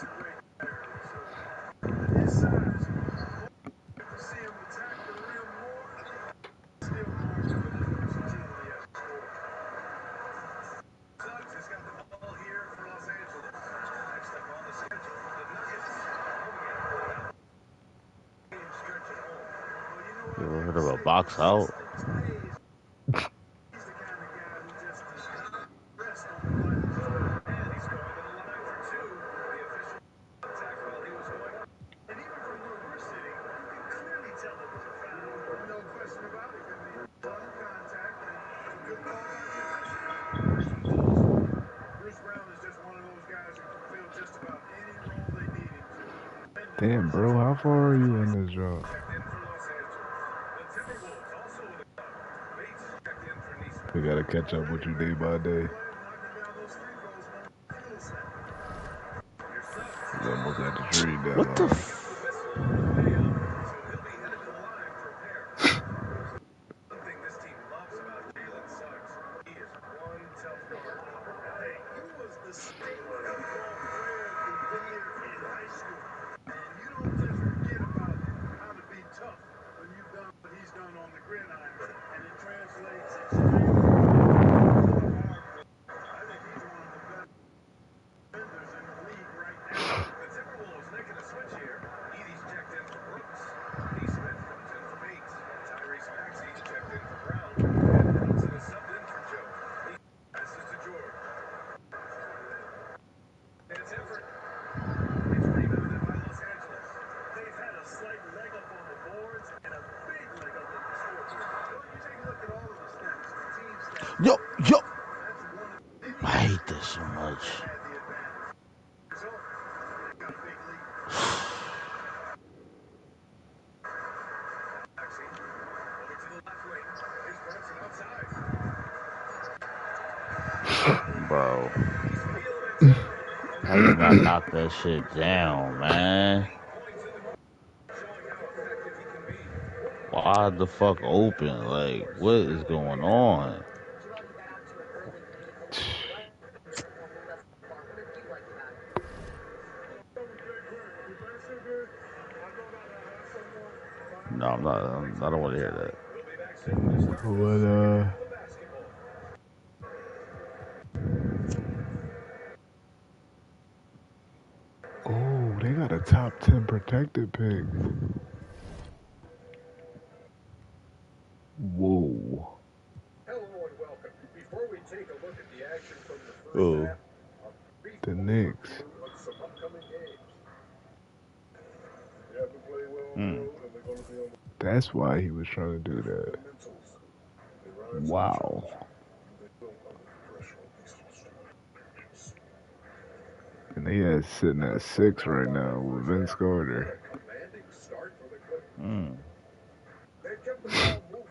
You ever heard of a box out? Damn, bro, how far are you in this job? We gotta catch up with you day by day. You almost got the trade What the deadline. Yo! I hate this so much. Bro. How you not knock that shit down, man? Wide the fuck open? Like, what is going on? No, I'm not. I don't want to hear that. What, oh, they got a top 10 protected pick. Whoa. Oh. The Knicks. That's why he was trying to do that. Wow. And they had sitting at 6 right now with Vince Carter.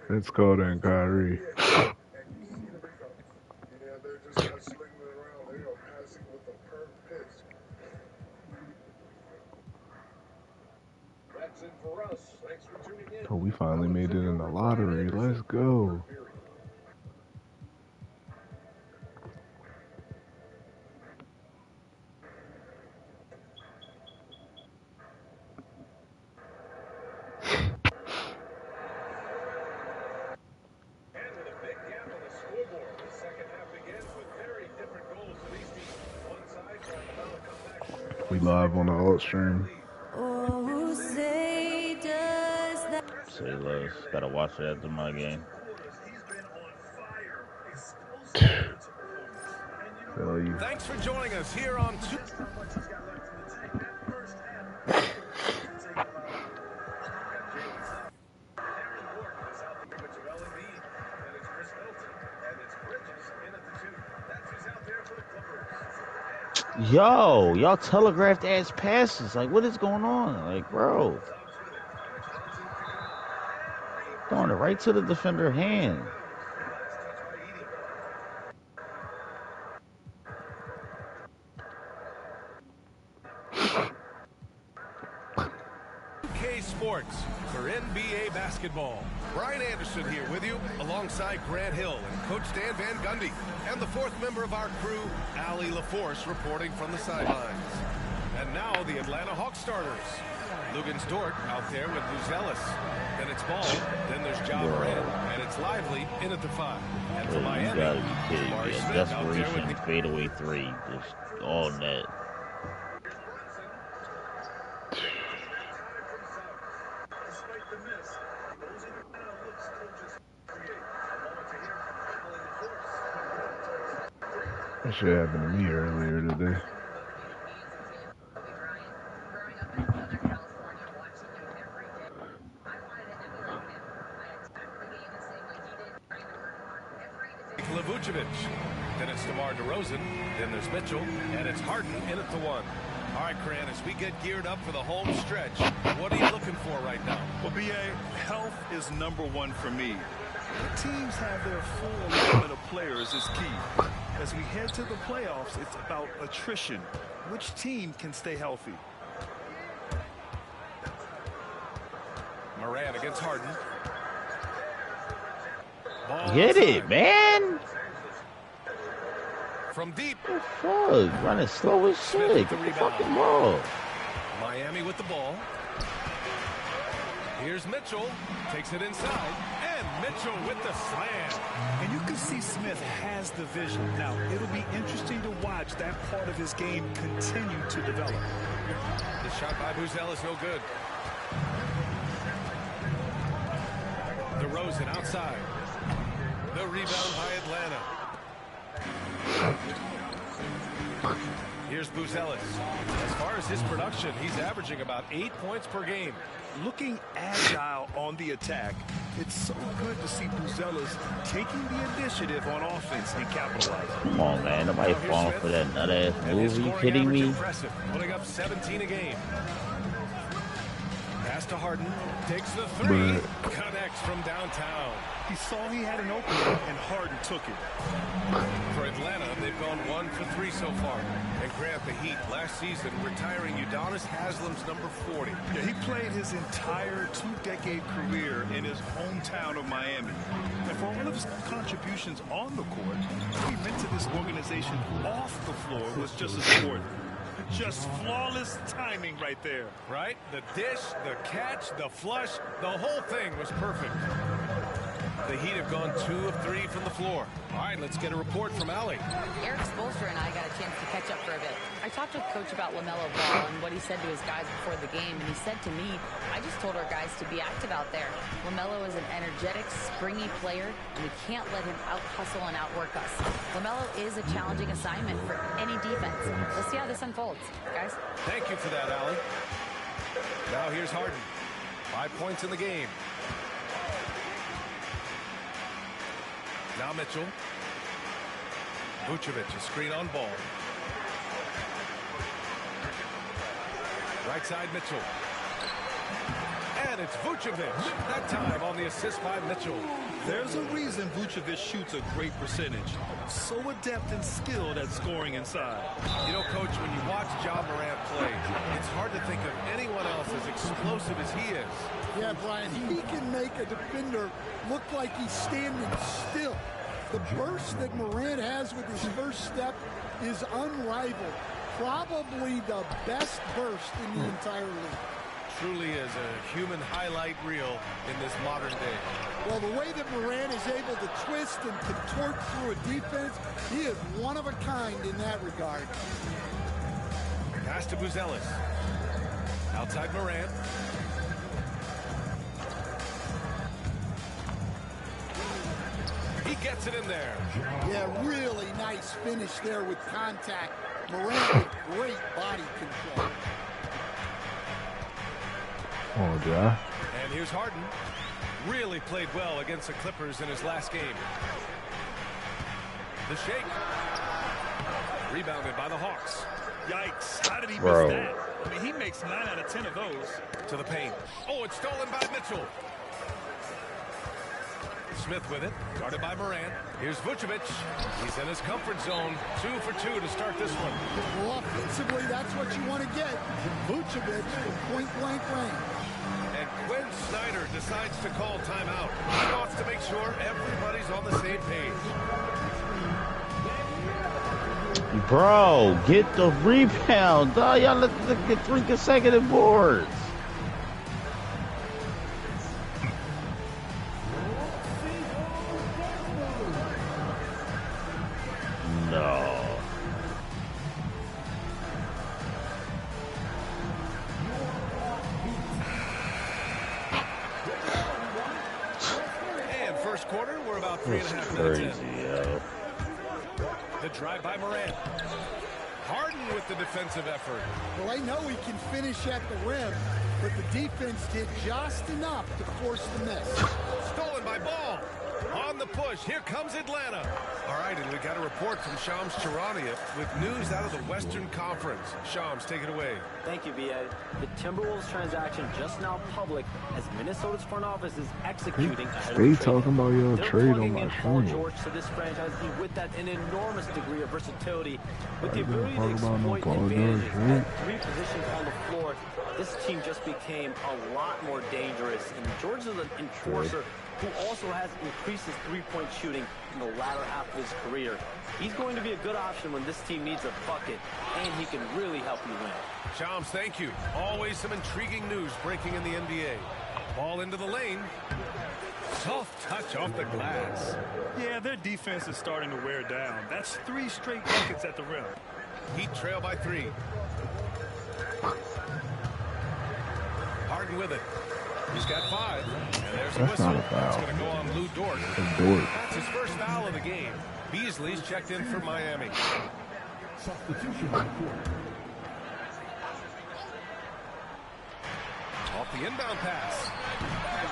Vince Carter and Kyrie. Oh, we finally made it in the lottery. Let's go. We live on the alt stream. Say less. Gotta watch it after my game. Thanks for joining us here on Yo, y'all telegraphed ass passes. Like, what is going on? Like, bro. Throwing it right to the defender hand. Sports for NBA basketball. Brian Anderson here with you alongside Grant Hill and Coach Dan Van Gundy and the fourth member of our crew, Allie LaForce, reporting from the sidelines. And now the Atlanta Hawks starters. Lugans Dort out there with Vucivic. Then it's Ball. Then there's John Moran. And it's Lively in at the 5. And for Miami, you gotta be kidding me. Smith Desperation fadeaway 3. Just all net. That shit happened to me earlier today. Vucivic. Then it's DeMar DeRozan. Then there's Mitchell. And it's Harden in at the 1. All right, Cran, as we get geared up for the home stretch, what are you looking for right now? Well, B.A., health is #1 for me. The teams have their full complement of players is key. As we head to the playoffs, it's about attrition. Which team can stay healthy? Moran against Harden. Hit it, man. From deep. What the fuck? Running slow as shit. Get the fucking ball. Miami with the ball. Here's Mitchell. Takes it inside. And Mitchell with the slam. And you can see Smith has the vision. Now, it'll be interesting to watch that part of his game continue to develop. The shot by Buzel is no good. DeRozan outside. The rebound by Atlanta. Here's Buzelis. As far as his production, he's averaging about 8 points per game. Looking agile on the attack, it's so good to see Buzelis taking the initiative on offense and capitalizing. Come on, man. Nobody falling for that nut-ass move. Are you kidding me? Impressive. Putting up 17 a game. Pass to Harden. Takes the 3. Connects from downtown. He saw he had an opening, and Harden took it. For Atlanta, they've gone 1 for 3 so far. And Grant, the Heat, last season, retiring Udonis Haslam's number 40. Yeah, he played his entire 2-decade career in his hometown of Miami. And for one of his contributions on the court, what he meant to this organization off the floor was just as important. Just flawless timing right there. Right? The dish, the catch, the flush, the whole thing was perfect. The Heat have gone 2 of 3 from the floor. All right, let's get a report from Allie. Eric Spoelstra and I got a chance to catch up for a bit. I talked with Coach about LaMelo Ball and what he said to his guys before the game, and he said to me, I just told our guys to be active out there. LaMelo is an energetic, springy player, and we can't let him out-hustle and outwork us. LaMelo is a challenging assignment for any defense. Let's see how this unfolds, guys. Thank you for that, Allie. Now here's Harden. 5 points in the game. Now Mitchell. Vucivic, a screen on Ball. Right side Mitchell. And it's Vucivic. That time on the assist by Mitchell. There's a reason Vucivic shoots a great percentage. So adept and skilled at scoring inside. You know, Coach, when you watch John Morant play, it's hard to think of anyone else as explosive as he is. Yeah, Brian, he can make a defender look like he's standing still. The burst that Morant has with his first step is unrivaled. Probably the best burst in the entire league. Truly is a human highlight reel in this modern day. Well, the way that Morant is able to twist and contort through a defense, he is one of a kind in that regard. Pass to Buzelis. Outside Morant. He gets it in there. Yeah, really nice finish there with contact. Morant with great body control. Oh, yeah. And here's Harden. Really played well against the Clippers in his last game. The shake. Rebounded by the Hawks. Yikes. How did he Bro. miss that? I mean, he makes 9 out of 10 of those. To the paint. Oh, it's stolen by Mitchell. Smith with it. Guarded by Morant. Here's Vucivic. He's in his comfort zone. 2 for 2 to start this one. Well, offensively, that's what you want to get. Vucivic from point-blank range. And Quinn Snyder decides to call timeout. He wants to make sure everybody's on the same page. Bro, get the rebound. Dog, y'all let them get 3 consecutive boards. No. And first quarter, we're about 3.5 minutes Crazy, in. yo. The drive by Morant. Harden with the defensive effort. Well, I know he can finish at the rim, but the defense did just enough to force the miss. Stolen by Ball. On the push, here comes Atlanta. All right, and we got a report from Shams Charania with news out of the Western Conference. Shams, take it away. Thank you, V.A. The Timberwolves transaction just now public as Minnesota's front office is executing ahead of the Stay trade. talking about your They're trade on plugging my in Paul phone. George to this franchise, and with that, an enormous degree of versatility, with the I didn't ability to talk about no exploit Paul George, advantages right? at 3 positions on the floor. This team just became a lot more dangerous, and George is an enforcer who also has increased his three-point shooting in the latter half of his career. He's going to be a good option when this team needs a bucket, and he can really help you win. Shams, thank you. Always some intriguing news breaking in the NBA. Ball into the lane. Soft touch off the glass. Yeah, their defense is starting to wear down. That's 3 straight buckets at the rim. Heat trail by 3. Harden with it. He's got 5. And there's a That's whistle. not a foul. It's going to go on Lou Dort. It's Dort. That's his first foul of the game. Beasley's checked in for Miami. Off the inbound pass.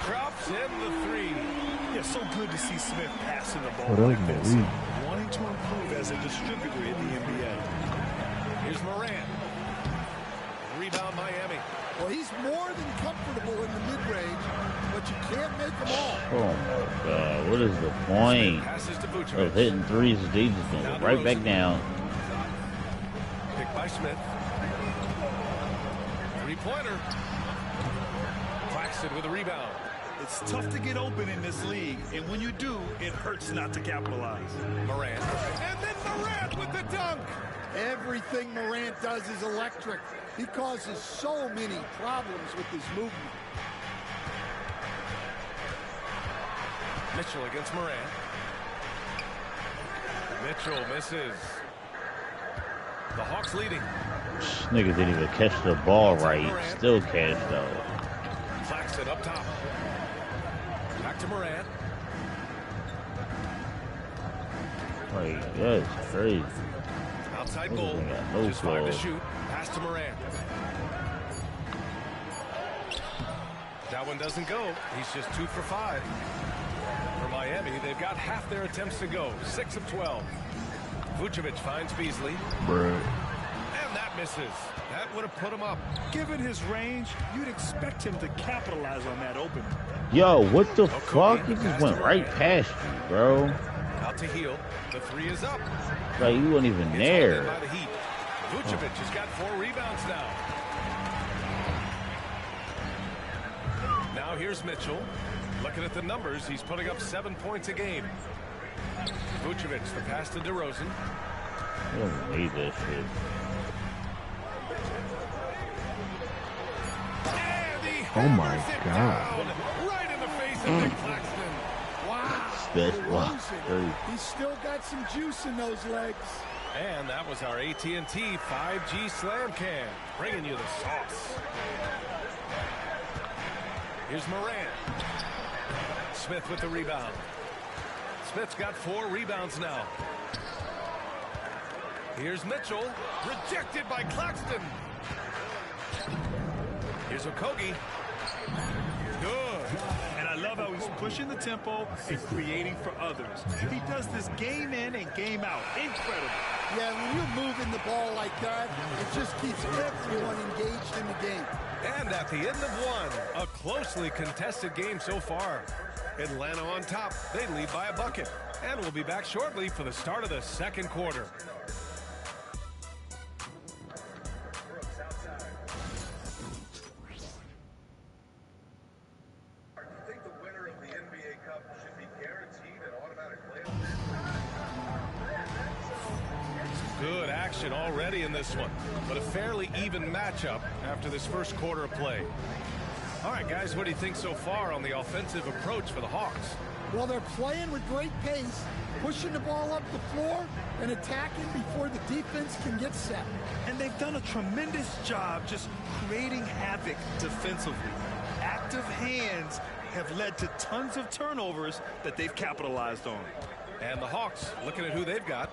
Drops in the 3. Yeah, so good to see Smith passing the ball What else like did this. we? Wanting to improve as a distributor in the NBA. Here's Morant. Rebound Miami. Well, he's more than comfortable in the mid-range, but you can't make them all. Oh my God, what is the point Passes to of Vucivic. hitting threes? They just gonna go right back down. Picked by Smith. 3-pointer. Claxton with a rebound. It's tough to get open in this league, and when you do, it hurts not to capitalize. Morant. And then Morant with the dunk. Everything Morant does is electric. He causes so many problems with his movement. Mitchell against Morant. Mitchell misses. The Hawks leading. Niggas didn't even catch the ball right. Still catch though. Claxton up top. Back to Morant. Like, that's crazy. Outside Niggas goal. ain't got no Just 5 to flow. shoot. Pass to Morant. That one doesn't go. He's just 2 for 5. For Miami, they've got half their attempts to go. 6 of 12. Vucivic finds Beasley. Bruh. And that misses. That would have put him up. Given his range, you'd expect him to capitalize on that opening. Yo, what the fuck? He just went right past you, bro. Out to Heel. The 3 is up. Like, you weren't even It's hauled in there. by the Heat. Vucivic has got 4 rebounds now. Now here's Mitchell. Looking at the numbers, he's putting up 7 points a game. Vucivic, the pass to DeRozan. You don't need that shit. And he Oh my hammers it God. down right in the face of Nick Claxton. Wow. That's wow. DeRozan, he's still got some juice in those legs. And that was our AT&T 5G Slam Can, bringing you the sauce. Here's Morant. Smith with the rebound. Smith's got 4 rebounds now. Here's Mitchell, rejected by Claxton. Here's Okogie. Good. And I love how he's pushing the tempo and creating for others. He does this game in and game out. Incredible. Yeah, when you're moving the ball like that, it just keeps everyone engaged in the game. And at the end of 1, a closely contested game so far. Atlanta on top. They lead by a bucket. And we'll be back shortly for the start of the second quarter. Good action already in this one, but a fairly even matchup after this first quarter of play. All right, guys, what do you think so far on the offensive approach for the Hawks? Well, they're playing with great pace, pushing the ball up the floor and attacking before the defense can get set. And they've done a tremendous job just creating havoc defensively. Active hands have led to tons of turnovers that they've capitalized on. And the Hawks, looking at who they've got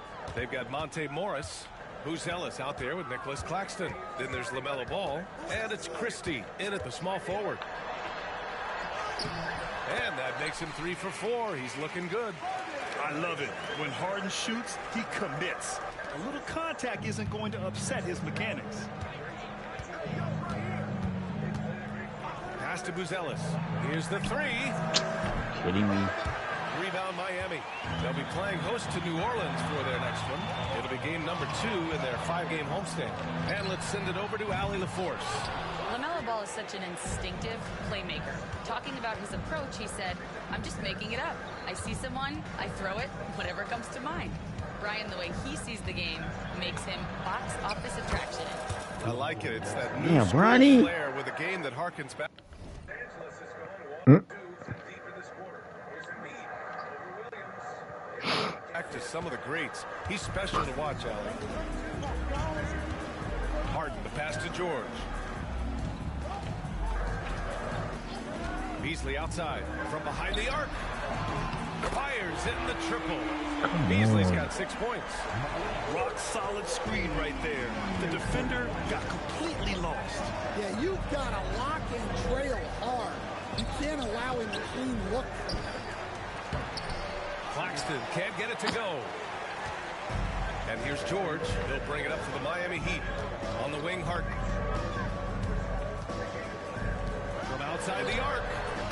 Monte Morris, Vucivic out there with Nicholas Claxton. Then there's LaMelo Ball, and it's Christie in at the small forward. And that makes him 3 for 4. He's looking good. I love it. When Harden shoots, he commits. A little contact isn't going to upset his mechanics. Pass to Vucivic. Here's the 3. Kidding me? Rebound Miami. They'll be playing host to New Orleans for their next one. It'll be game number 2 in their 5-game homestand. And let's send it over to Allie LaForce. LaMelo Ball is such an instinctive playmaker. Talking about his approach, he said, "I'm just making it up. I see someone, I throw it, whatever comes to mind." Brian, the way he sees the game makes him box office attraction. I like it. It's that new school Bronny. flair with a game that harkens back. Back to some of the greats. He's special to watch, Allie. Harden, the pass to George. Beasley outside from behind the arc. Fires in the triple. Beasley's got 6 points. Rock solid screen right there. The defender got completely lost. Yeah, you've got to lock and trail hard. You can't allow him to clean look. Claxton can't get it to go. And here's George. He'll bring it up for the Miami Heat. On the wing, Harden. From outside the arc.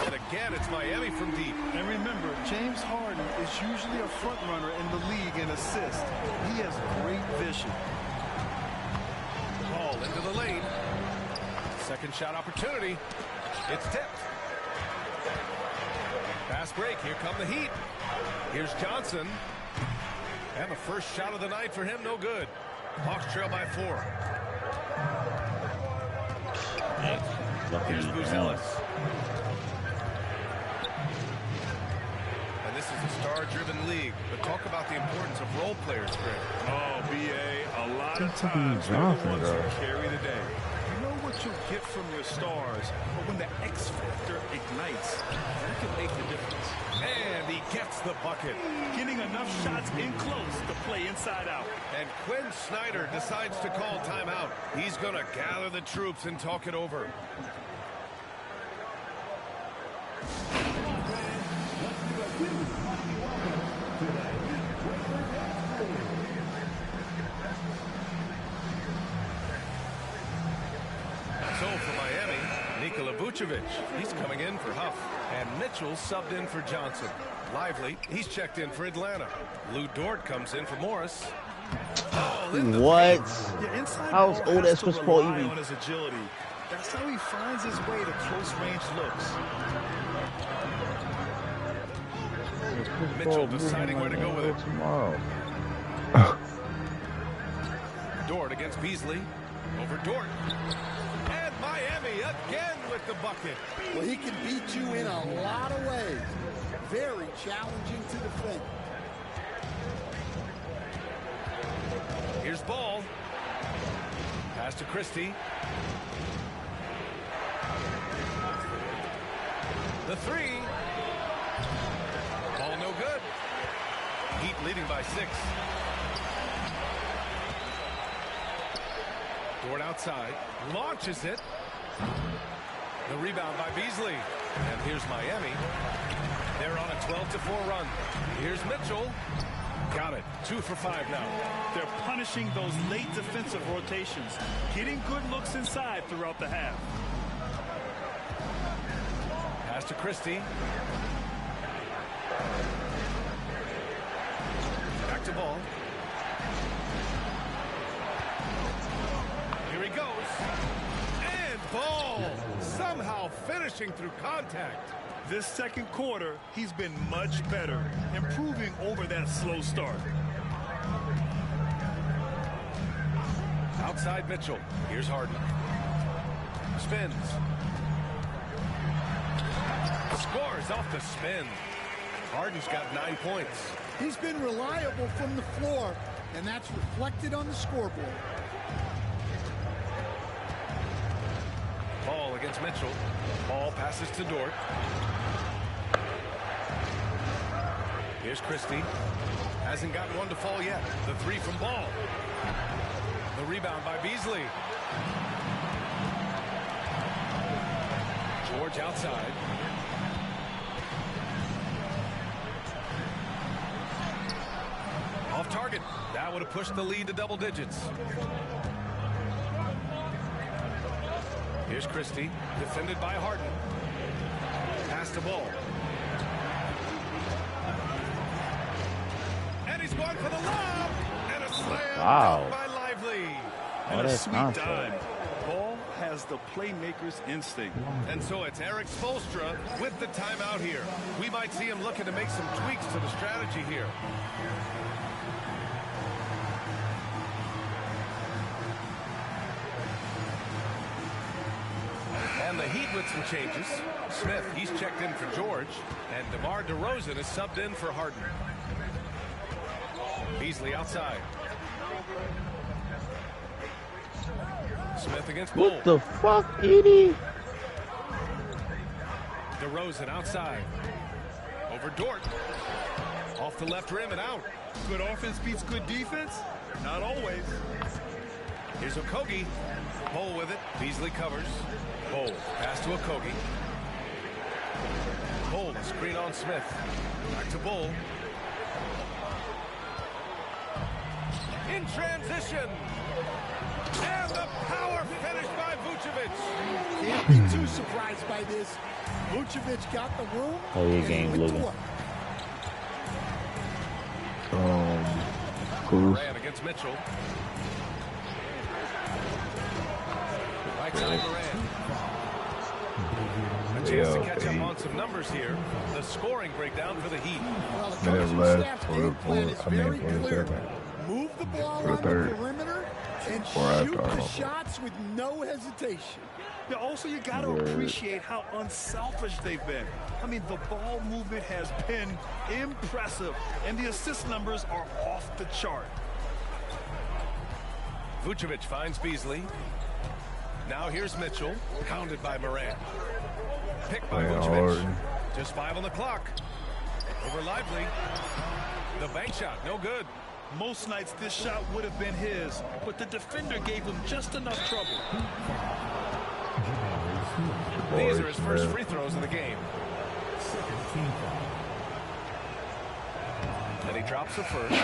And again, it's Miami from deep. And remember, James Harden is usually a front runner in the league in assists. He has great vision. Ball into the lane. Second shot opportunity. It's tipped. Fast break. Here come the Heat. Here's Johnson. And the first shot of the night for him, no good. Hawks trail by 4. Here's Vucivic. And this is a star-driven league. But talk about the importance of role players, Greg. Oh, B.A., a lot of times they're the ones who carry the day. You know what you'll get from your stars, but when the X factor ignites, that can make the difference. And he gets the bucket. Getting enough shots in close to play inside out. And Quinn Snyder decides to call timeout. He's going to gather the troops and talk it over. So for Miami, Nikola Vucivic, he's coming in for Huff. And Mitchell subbed in for Johnson. Lively, he's checked in for Atlanta. Lou Dort comes in for Morris. What? Yeah, How's old as Chris Paul even? On his agility. That's how he finds his way to close range looks. Mitchell deciding where to go with it. Tomorrow. Dort against Beasley. Over Dort. And Miami again with the bucket. Well, he can beat you in a lot of ways. Very challenging to defend. Here's Ball. Pass to Christie. The 3. Ball no good. Heat leading by 6. Dort outside. Launches it. The rebound by Beasley. And here's Miami. They're on a 12-4 run. Here's Mitchell. Got it. 2 for 5 now. They're punishing those late defensive rotations, getting good looks inside throughout the half. Pass to Christie. Back to Ball. Here he goes. And Ball somehow finishing through contact. This second quarter, he's been much better, improving over that slow start. Outside Mitchell. Here's Harden. Spins. Scores off the spin. Harden's got 9 points. He's been reliable from the floor, and that's reflected on the scoreboard. Ball against Mitchell. Ball passes to Dort. Here's Christie. Hasn't gotten one to fall yet. The three from Ball. The rebound by Beasley. George outside. Off target. That would have pushed the lead to double digits. Here's Christie, defended by Harden. Pass to Ball. And he's going for the lob. And a slam by Lively. And a that's sweet nonsense. dime. Ball has the playmaker's instinct. And so it's Eric Spoelstra with the timeout here. We might see him looking to make some tweaks to the strategy here. And the Heat with some changes. Smith, he's checked in for George. And DeMar DeRozan is subbed in for Harden. Beasley outside. Smith against Bull. What the fuck, Edie? DeRozan outside. Over Dort. Off the left rim and out. Good offense beats good defense? Not always. Here's Okogie. Bull with it. Beasley covers. Bull. Pass to Okogie. Bull. Screen on Smith. Back to Bull. In transition. And the power finish by Vucivic. Can't be too surprised by this. Vucivic got the room. Oh, your and he game went to looking. work. Cruz. Ran against Mitchell. Right side Moran. A chance to catch up on some numbers here. The scoring breakdown for the Heat. Well, the Minute coaching left staff's for game plan is very for the clear. second. Move the ball For the on the third. perimeter and Or after, shoot I don't the know. shots with no hesitation. Yeah, also, you got to appreciate how unselfish they've been. I mean, the ball movement has been impressive, and the assist numbers are off the chart. Vucevic finds Beasley. Now here's Mitchell, pounded by Moran. Picked by Playing Vucevic. hard. Just 5 on the clock. Over Lively. The bank shot, no good. Most nights this shot would have been his, but the defender gave him just enough trouble. These are his first free throws of the game. And he drops the first.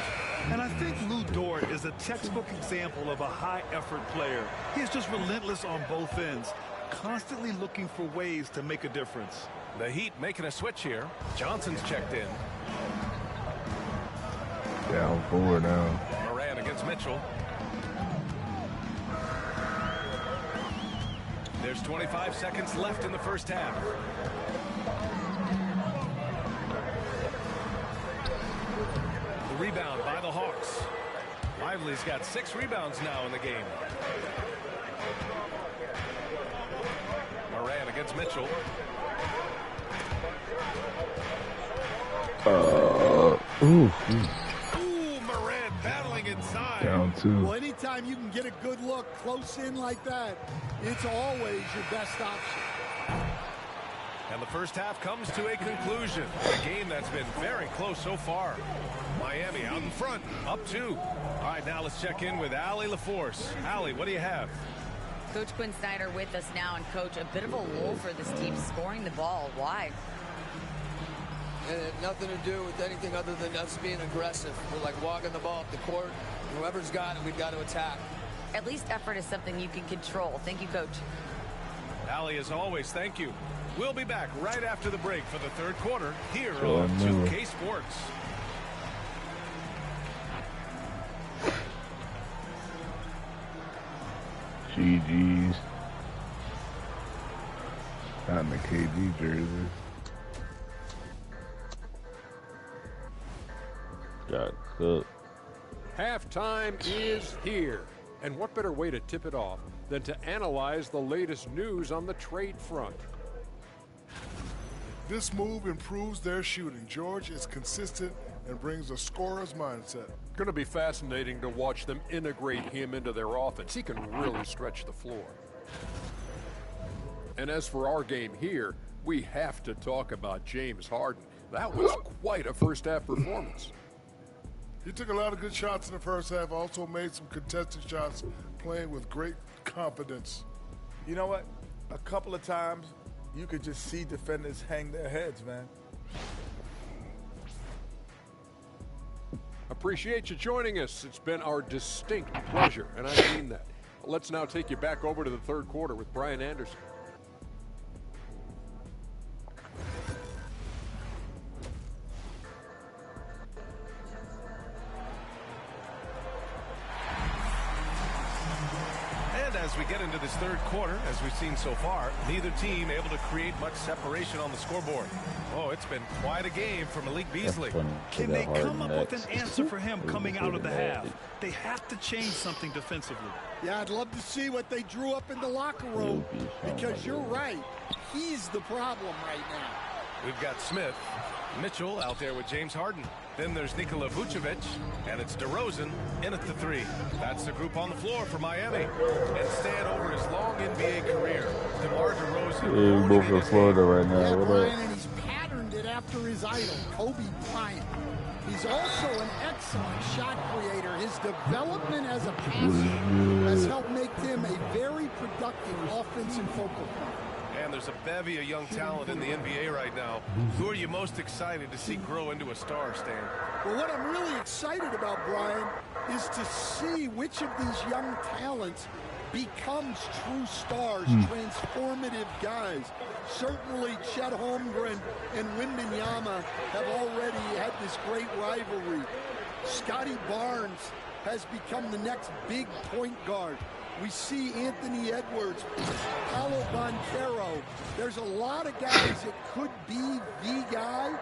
And I think Lou Dort is a textbook example of a high-effort player. He's just relentless on both ends, constantly looking for ways to make a difference. The Heat making a switch here. Johnson's checked in. Down 4 now. Moran against Mitchell. There's 25 seconds left in the first half. The rebound by the Hawks. Lively's got 6 rebounds now in the game. Moran against Mitchell. Ooh. Ooh, Moran battling inside. Down 2. Well, anytime you can get a good look close in like that, it's always your best option. And the first half comes to a conclusion. A game that's been very close so far. Miami out in front, up 2. All right, now let's check in with Allie LaForce. Allie, what do you have? Coach Quinn Snyder with us now, and Coach, a bit of a lull for this team scoring the ball. Why? It had nothing to do with anything other than us being aggressive. We're like walking the ball up the court. Whoever's got it, we've got to attack. At least effort is something you can control. Thank you, Coach. Allie, as always, thank you. We'll be back right after the break for the third quarter here Sure, on I knew it. 2K Sports. GG's. Not in the KD jersey. Got cooked. Halftime is here. And what better way to tip it off than to analyze the latest news on the trade front? This move improves their shooting. George is consistent and brings a scorer's mindset. Going to be fascinating to watch them integrate him into their offense. He can really stretch the floor. And as for our game here, we have to talk about James Harden. That was quite a first-half performance. He took a lot of good shots in the first half, also made some contested shots, playing with great confidence. You know what? A couple of times, you could just see defenders hang their heads, man. Appreciate you joining us. It's been our distinct pleasure, and I mean that. Let's now take you back over to the third quarter with Brian Anderson. As we get into this third quarter, as we've seen so far, neither team able to create much separation on the scoreboard. Oh, it's been quite a game for Malik Beasley. Can they come up with an answer for him coming out of the half? They have to change something defensively. Yeah, I'd love to see what they drew up in the locker room, because you're right. He's the problem right now. We've got Smith, Mitchell out there with James Harden. Then there's Nikola Vucivic, and it's DeRozan in at the three. That's the group on the floor for Miami. And staying over his long NBA career, DeMar DeRozan. He's both in Florida right now. Yeah, What Brian, up? and he's patterned it after his idol, Kobe Bryant. He's also an excellent shot creator. His development as a passer has helped make him a very productive offensive focal point. And there's a bevy of young talent in the NBA right now. Who are you most excited to see grow into a star, Stan? Well, what I'm really excited about, Brian, is to see which of these young talents becomes true stars, transformative guys. Certainly Chet Holmgren and Wembanyama have already had this great rivalry. Scotty Barnes has become the next big point guard. We see Anthony Edwards, Paolo Banchero. There's a lot of guys that could be the guy,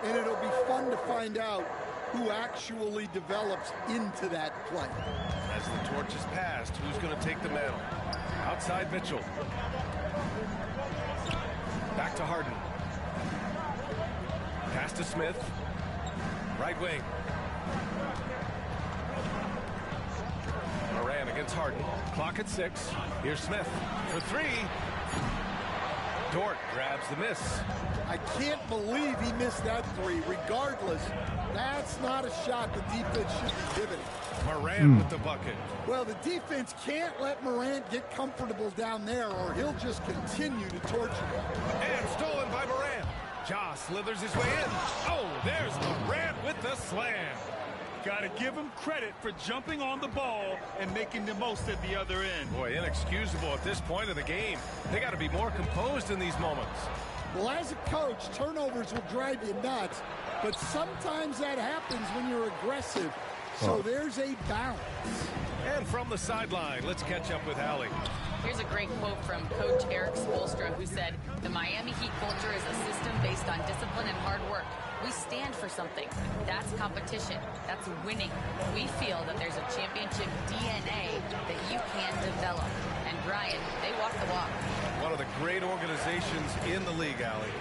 and it'll be fun to find out who actually develops into that play. As the torch is passed, who's going to take the mantle? Outside Mitchell. Back to Harden. Pass to Smith. Right wing. Moran against Harden. Clock at 6. Here's Smith for 3. Dort grabs the miss. I can't believe he missed that 3. Regardless, that's not a shot the defense should be giving. Moran with the bucket. Well, the defense can't let Morant get comfortable down there, or he'll just continue to torture him. And stolen by Moran. Ja slithers his way in. Oh, there's Moran with the slam. Got to give him credit for jumping on the ball and making the most at the other end. Boy, inexcusable at this point of the game. They got to be more composed in these moments. Well, as a coach, turnovers will drive you nuts, but sometimes that happens when you're aggressive. So there's a balance. And from the sideline, let's catch up with Allie. Here's a great quote from Coach Eric Spoelstra, who said, "The Miami Heat culture is a system based on discipline and hard work. We stand for something. That's competition. That's winning. We feel that there's a championship DNA that you can develop." And Brian, they walk the walk. One of the great organizations in the league, Allie.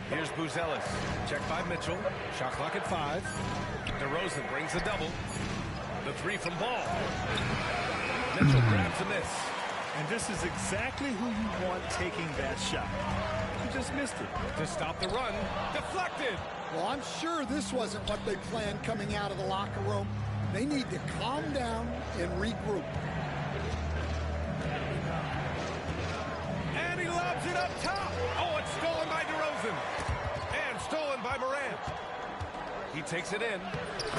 Here's Buzelis. Check by Mitchell. Shot clock at 5. DeRozan brings the double. The 3 from Ball. Mitchell grabs a miss. And this is exactly who you want taking that shot. He just missed it. To stop the run. Deflected. Well, I'm sure this wasn't what they planned coming out of the locker room. They need to calm down and regroup. And he lobs it up top. Oh, it's stolen by DeRozan. And stolen by Moran. He takes it in.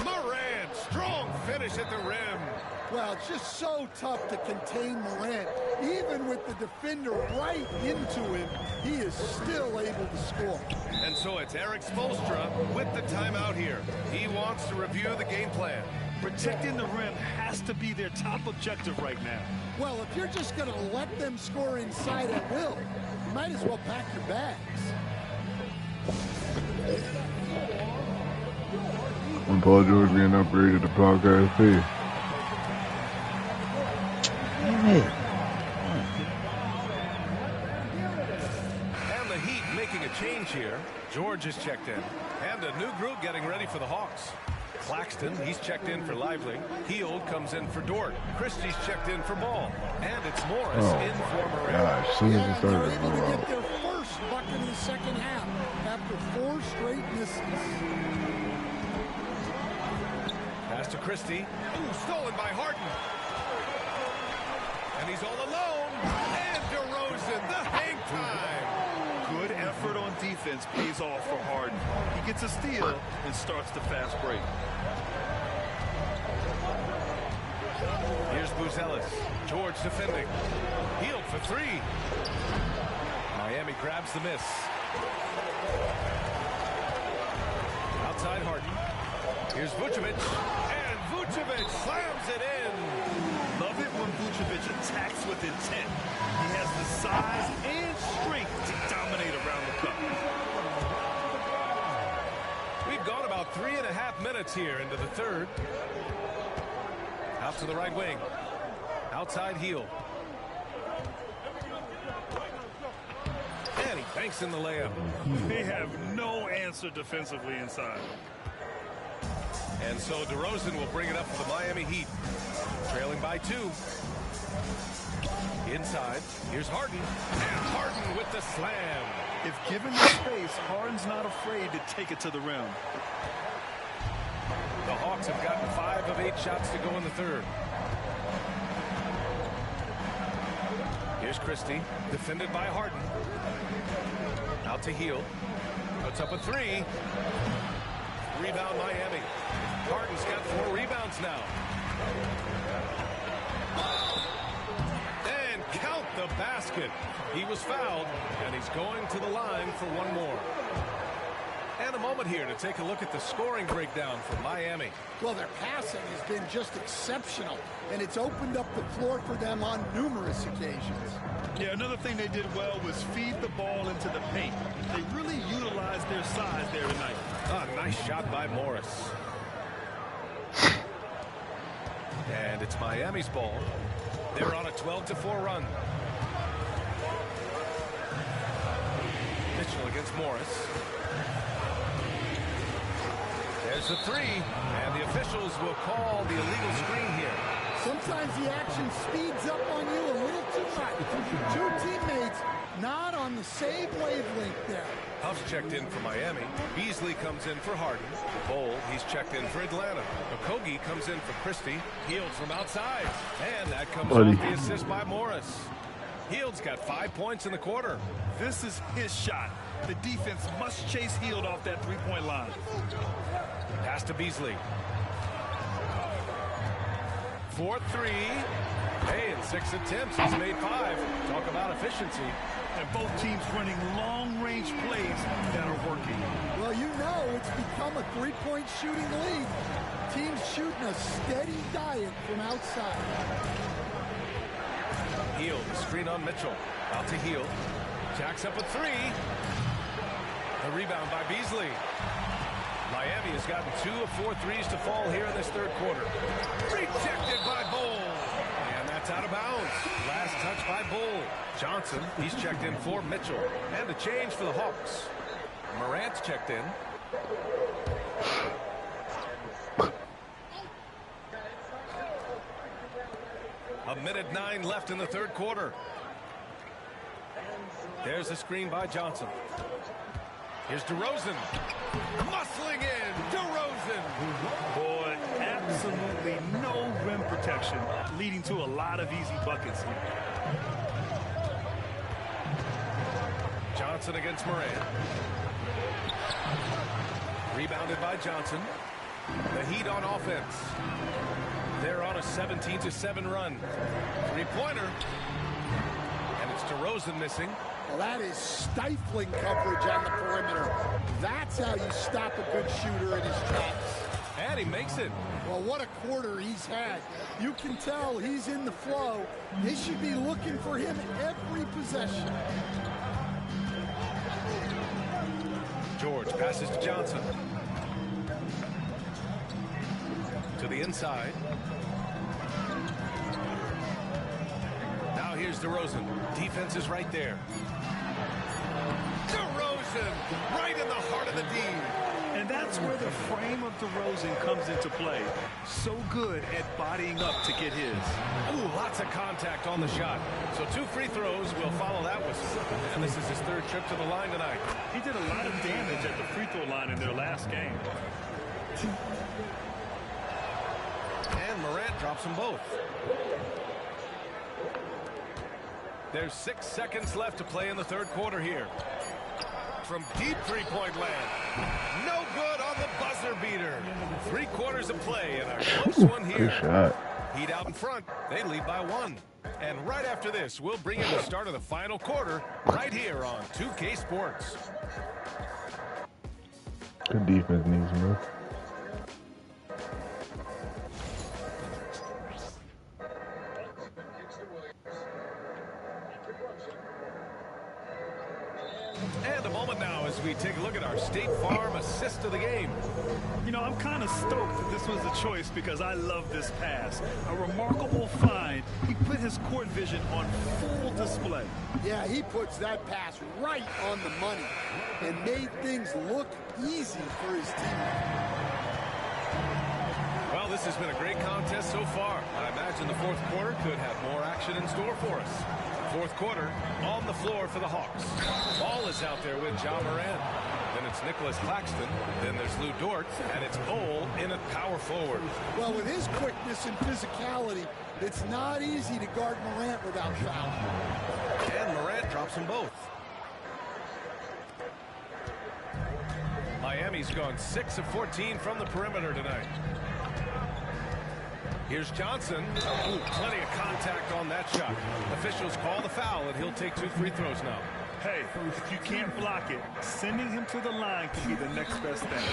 Moran, strong finish at the rim. Well, it's just so tough to contain Morant. Even with the defender right into him, he is still able to score. And so it's Eric Spoelstra with the timeout here. He wants to review the game plan. Protecting the rim has to be their top objective right now. Well, if you're just going to let them score inside at will, you might as well pack your bags. When Paul George being upgraded to podcast fee. Damn it. And the Heat making a change here. George is checked in. And a new group getting ready for the Hawks. Claxton, he's checked in for Lively. Heald comes in for Dort. Christie's checked in for Ball. And it's Morris in for Moran. Gosh, as soon as it started to able to blow get out. their first bucket in the second half after 4 straight misses. Pass to Christie. Ooh, stolen by Harden. And he's all alone. And DeRozan, the hang time. Good effort on defense pays off for Harden. He gets a steal and starts the fast break. Here's Buzelis. George defending. Heald for 3. Miami grabs the miss. Outside Harden. Here's Vucivic. And Vucivic slams it in. Love it when Vucivic attacks with intent. He has the size and strength to dominate around the cup. We've gone about 3.5 minutes here into the third. Out to the right wing. Outside Heald. And he banks in the layup. They have no answer defensively inside. And so DeRozan will bring it up for the Miami Heat. Trailing by 2. Inside, here's Harden. And Harden with the slam. If given the space, Harden's not afraid to take it to the rim. The Hawks have gotten 5 of 8 shots to go in the third. Here's Christie, defended by Harden. Out to Heald. Puts up a 3. Rebound Miami. Harden's got 4 rebounds now. And count the basket. He was fouled, and he's going to the line for one more. And a moment here to take a look at the scoring breakdown for Miami. Well, their passing has been just exceptional, and it's opened up the floor for them on numerous occasions. Yeah, another thing they did well was feed the ball into the paint. They really utilized their size there tonight. Nice shot by Morris. And it's Miami's ball. They're on a 12-4 run. Mitchell against Morris. There's the 3, and the officials will call the illegal screen here. Sometimes the action speeds up on you a little too much. 2 teammates not on the same wavelength there. Huff's checked in for Miami. Beasley comes in for Harden. Bol, he's checked in for Atlanta. Okogie comes in for Christie. Heald from outside. And that comes off the assist by Morris. Heald's got 5 points in the quarter. This is his shot. The defense must chase Heald off that three-point line. Pass to Beasley. 4-3. Hey, in 6 attempts, he's made 5. Talk about efficiency. And both teams running long-range plays that are working. Well, you know it's become a three-point shooting league. Teams shooting a steady diet from outside. Heald, screen on Mitchell. Out to Heald. Jacks up a 3. The rebound by Beasley. Miami has gotten 2 of 4 threes to fall here in this third quarter. Rejected by Bol. And that's out of bounds. Last touch by Bol. Johnson, he's checked in for Mitchell. And a change for the Hawks. Morant's checked in. A minute 9 left in the third quarter. There's a screen by Johnson. Here's DeRozan. Muscling in. DeRozan. Boy, absolutely no rim protection, leading to a lot of easy buckets here. Johnson against Morant. Rebounded by Johnson. The Heat on offense. They're on a 17-7 run. 3-pointer. And it's DeRozan missing. Well, that is stifling coverage on the perimeter. That's how you stop a good shooter in his tracks. And he makes it. Well, what a quarter he's had. You can tell he's in the flow. They should be looking for him every possession. George passes to Johnson. to the inside. Now here's DeRozan. Defense is right there. DeRozan right in the heart of the D. And that's where the frame of DeRozan comes into play. So good at bodying up to get his. Ooh, lots of contact on the shot. So 2 free throws will follow that whistle. And this is his 3rd trip to the line tonight. He did a lot of damage at the free throw line in their last game. And Morant drops them both. There's 6 seconds left to play in the 3rd quarter here. From deep three-point land. No good on the buzzer beater. 3 quarters of play and a close one here. Good shot. Heat out in front. They lead by 1. And right after this, we'll bring in the start of the final quarter right here on 2K Sports. Good defense needs more. And a moment now as we take a look at our State Farm assist of the game. You know, I'm kind of stoked that this was the choice because I love this pass. A remarkable find. He put his court vision on full display. Yeah, he puts that pass right on the money and made things look easy for his team. Well, this has been a great contest so far. I imagine the 4th quarter could have more action in store for us. 4th quarter on the floor for the Hawks. Ball is out there with Ja Morant. Then it's Nicholas Claxton. Then there's Lou Dort. And it's Bol in at power forward. Well, with his quickness and physicality, it's not easy to guard Morant without fouling. And Morant drops them both. Miami's gone 6 of 14 from the perimeter tonight. Here's Johnson. Ooh, plenty of contact on that shot. Officials call the foul, and he'll take 2 free throws now. Hey, if you can't block it, sending him to the line could be the next best thing.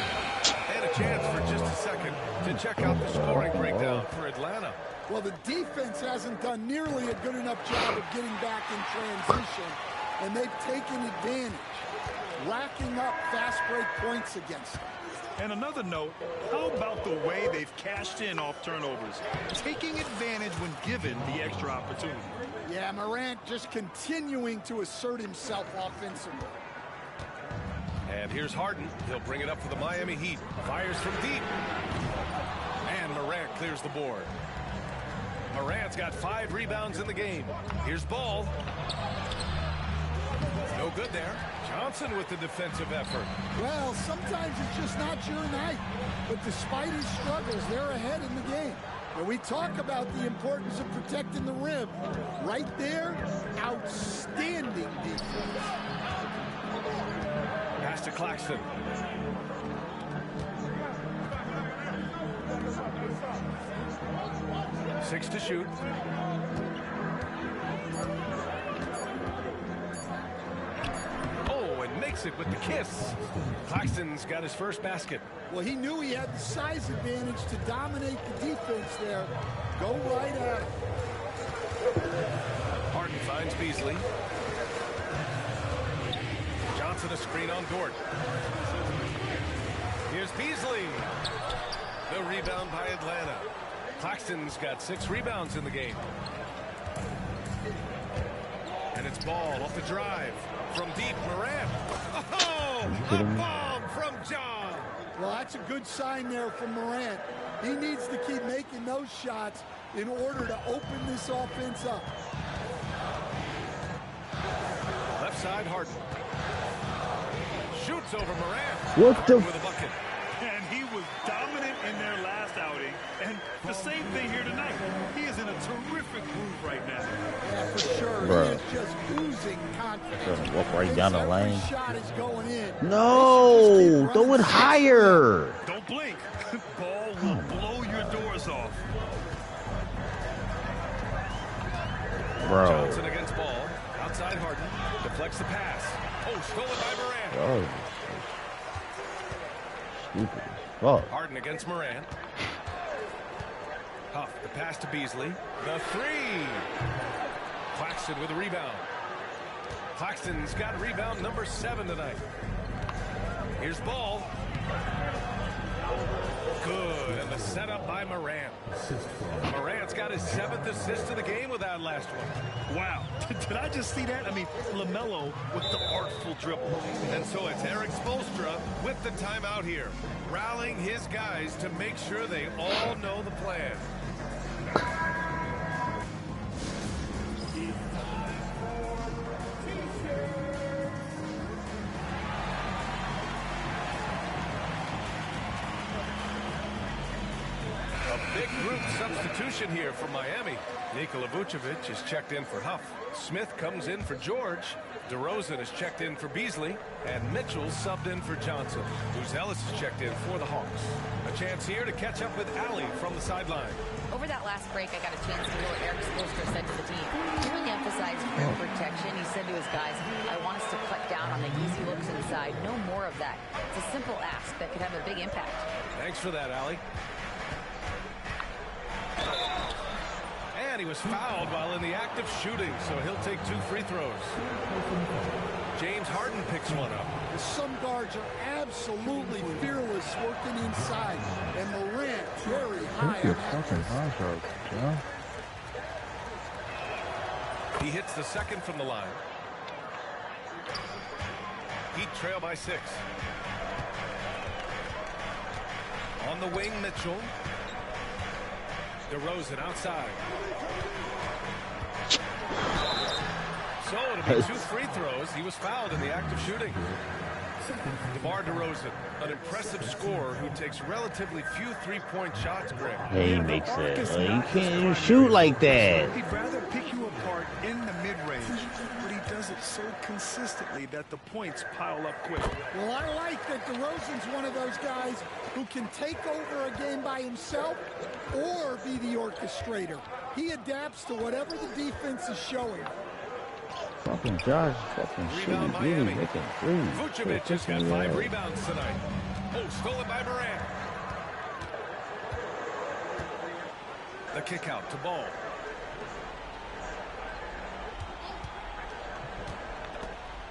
And a chance for just a second to check out the scoring breakdown for Atlanta. Well, the defense hasn't done nearly a good enough job of getting back in transition, and they've taken advantage, racking up fast break points against them. And another note, how about the way they've cashed in off turnovers, taking advantage when given the extra opportunity? Yeah, Morant just continuing to assert himself offensively. And here's Harden. He'll bring it up for the Miami Heat. Fires from deep. And Morant clears the board. Morant's got 5 rebounds in the game. Here's Ball. No good there. Johnson with the defensive effort. Well, sometimes it's just not your night. But despite his struggles, they're ahead in the game. When we talk about the importance of protecting the rim, right there, outstanding defense. Pass to Claxton. Six to shoot. Oh, and makes it with the kiss. Claxton's got his first basket. Well, he knew he had the size advantage to dominate the defense there. Go right at it. Harden finds Beasley. Johnson a screen on Dort. Here's Beasley. The rebound by Atlanta. Claxton's got 6 rebounds in the game. And it's Ball off the drive. From deep, Morant. Oh, a bomb from John. Well, that's a good sign there from Morant. He needs to keep making those shots in order to open this offense up. Left side, Harden. Shoots over Morant. What Harden the? with a bucket. And he was dominant in their last outing. And the same thing here tonight. He is in a terrific groove right now. Yeah, for sure. Bro. He is just oozing confidence. Walk right down the lane. Every shot is going in. No, throw it higher. Don't blink. Ball will blow your doors off. Bro. Johnson against Ball. Outside Harden. Deflects the pass. Oh, stolen by Morant. Bro. Stupid. Oh. Harden against Morant. Huff, the pass to Beasley. The 3. Claxton with a rebound. Claxton's got rebound number 7 tonight. Here's Ball. Good, and the setup by Morant. Morant's got his 7th assist of the game with that last one. Wow, did I just see that? I mean, LaMelo with the artful dribble. And so it's Eric Spoelstra with the timeout here, rallying his guys to make sure they all know the plan. Big group substitution here for Miami. Nikola Vucivic is checked in for Huff. Smith comes in for George. DeRozan is checked in for Beasley. And Mitchell subbed in for Johnson. Ellis is checked in for the Hawks. A chance here to catch up with Allie from the sideline. Over that last break, I got a chance to hear what Eric Spoelstra said to the team. He really emphasized rim protection. He said to his guys, I want us to cut down on the easy looks inside. No more of that. It's a simple ask that could have a big impact. Thanks for that, Allie. And he was fouled while in the act of shooting, so he'll take 2 free throws. James Harden picks one up. Some guards are absolutely fearless working inside, and Morant very high on that. He hits the second from the line. Heat trail by 6. On the wing, Mitchell. DeRozan outside. So it'll be 2 free throws. He was fouled in the act of shooting. DeMar DeRozan, an impressive scorer who takes relatively few three-point shots, Greg. Yeah, he makes that. You can't even shoot like that. He'd rather pick you apart in the mid-range, but he does it so consistently that the points pile up quick. Well, I like that DeRozan's one of those guys who can take over a game by himself or be the orchestrator. He adapts to whatever the defense is showing. Fucking Josh, fucking Rebound shitty, really Miami. making threes. Vucivic has got 5 rebounds tonight. Oh, stolen by Morant. The kick out to Ball.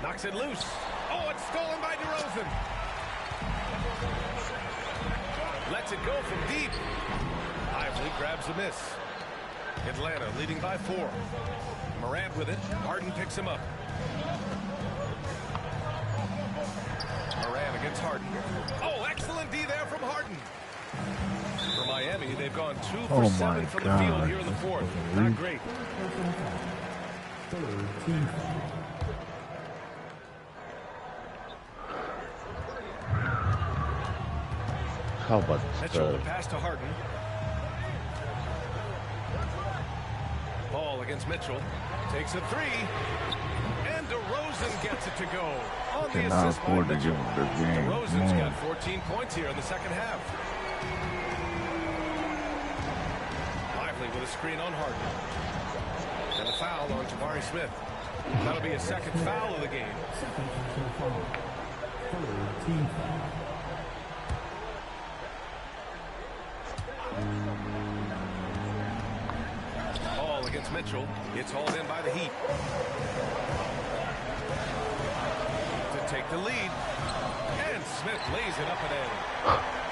Knocks it loose. Oh, it's stolen by DeRozan. Lets it go from deep. Lively grabs a miss. Atlanta leading by 4. Morant with it. Harden picks him up. Morant against Harden. Oh, excellent D there from Harden. For Miami, they've gone 2 for 7 from the field here in the 4th. Not great. How about Mitchell, the pass to Harden. Ball against Mitchell. Takes a 3. And DeRozan gets it to go. On the assist by Mitchell. DeRozan's got 14 points here in the second half. Lively with a screen on Harden. And a foul on Jabari Smith. That'll be a second foul of the game. Ball against Mitchell. It's hauled in by the Heat. To take the lead. And Smith lays it up and in.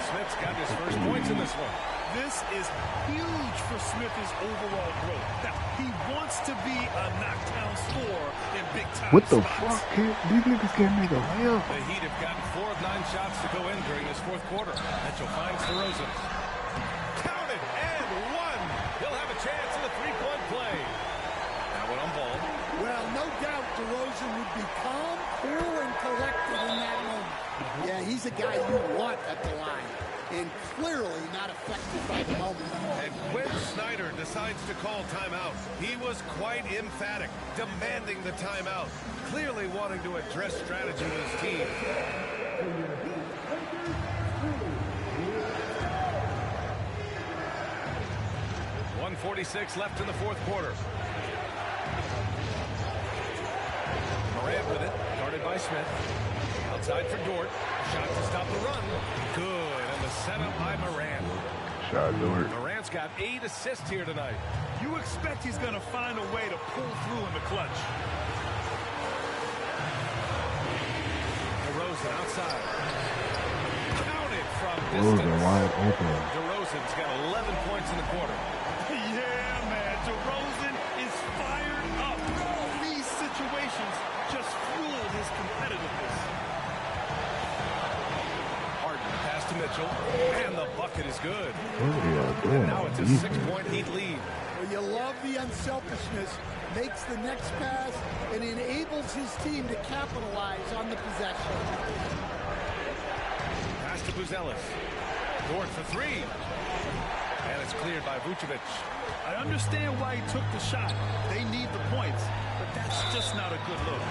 Smith's got his first points in this one. This is huge for Smith's overall growth. Now, he wants to be a knockdown scorer in big-time What the spots. fuck? These niggas can't make a layup. The Heat have gotten 4 of 9 shots to go in during this 4th quarter. Mitchell finds DeRozan. Counted and 1. He'll have a chance in the 3-point play. Now one on Ball. Well, no doubt DeRozan would be calm, cool, and collected in that moment. Yeah, he's a guy you want at the line, and clearly not affected by the moment. And Quinn Snyder decides to call timeout. He was quite emphatic, demanding the timeout, clearly wanting to address strategy with his team. .146 left in the 4th quarter. Morant with it, guarded by Smith. Outside for Dort. Shot to stop the run. Good, and the setup by Morant. Shot Dort. Morant's got 8 assists here tonight. You expect he's going to find a way to pull through in the clutch. DeRozan outside. Counted from DeRozan wide open. DeRozan's got 11 points in the quarter. Yeah, man. DeRozan is fired up. These situations just fuel his competitiveness. Harden pass to Mitchell, and the bucket is good. And now it's a 6-point Heat lead. Well, you love the unselfishness. Makes the next pass and enables his team to capitalize on the possession. Pass to Buzelis. Dort for three. And it's cleared by Vucivic. I understand why he took the shot. They need the points, but that's just not a good look.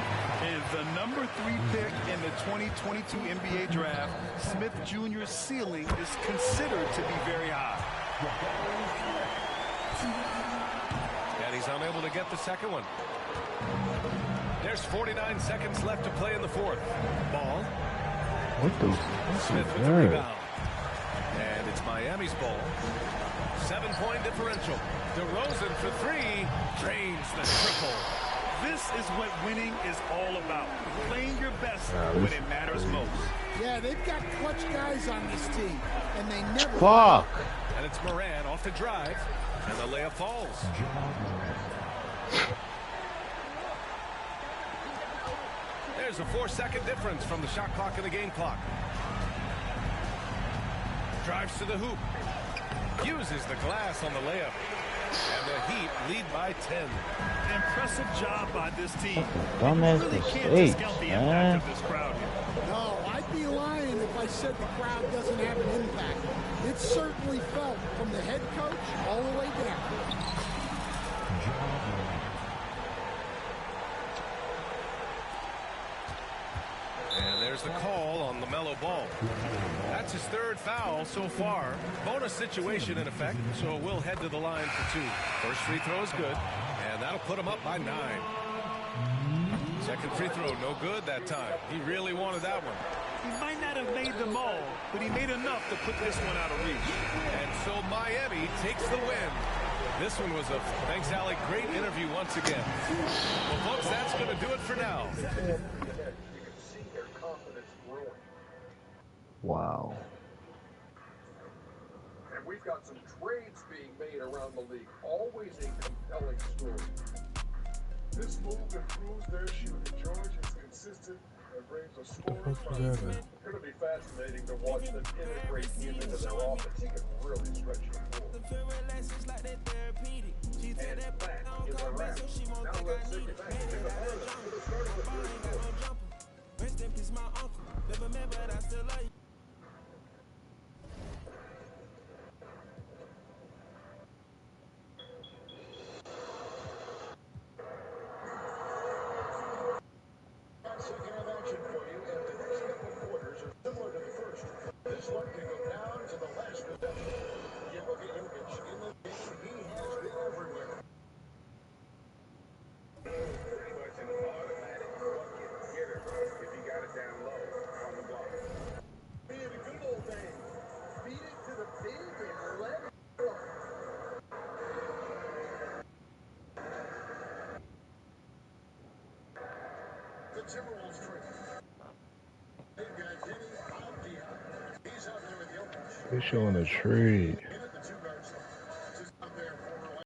Is the number 3 pick in the 2022 NBA draft, Smith Jr.'s ceiling is considered to be very high. And he's unable to get the second one. There's 49 seconds left to play in the fourth. Ball. What the Smith with the that? rebound. And it's Miami's ball. 7-point differential. DeRozan for three. Drains the triple. This is what winning is all about. Playing your best when it matters most. Yeah, they've got clutch guys on this team, and they never... Fuck. And it's Moran off the drive. And the layup falls. There's a 4-second difference from the shot clock and the game clock. Drives to the hoop. Uses the glass on the layup. And the Heat lead by 10. Impressive job by this team. Dumbass You really can't mistakes, discount the man. impact of this crowd here. No, I'd be lying if I said the crowd doesn't have an impact. It's certainly felt from the head coach all the way down. And there's the call on LaMelo Ball. That's his third foul so far. Bonus situation in effect, so we'll head to the line for two. First free throw is good, and that'll put him up by 9. Second free throw, no good that time. He really wanted that one. He might not have made them all, but he made enough to put this one out of reach. And so Miami takes the win. This one was a, thanks, Allie, great interview once again. Well, folks, that's going to do it for now. Wow. And we've got some trades being made around the league. Always a compelling story. This move improves their shooting. George is consistent and brings a scoring presence. It's going to be fascinating to watch them integrate him into their offense. He can really stretch the floor. And that is a wrap. Now let's take it back to the Harden. Starting with 34. Rest in peace, my uncle. Never met, but I still love you. Second of action for you, and the next couple quarters are similar to the first. This one can go down to the last possession. You look at Jokic in the game, he has been everywhere. Pretty much an automatic bucket getter if he got it down low on the block. Being a good old thing. Beat it to the pin and let it go. The Timberwolves trade. They've got Jimmy out behind. He's out there with Jokic. They showing a trade.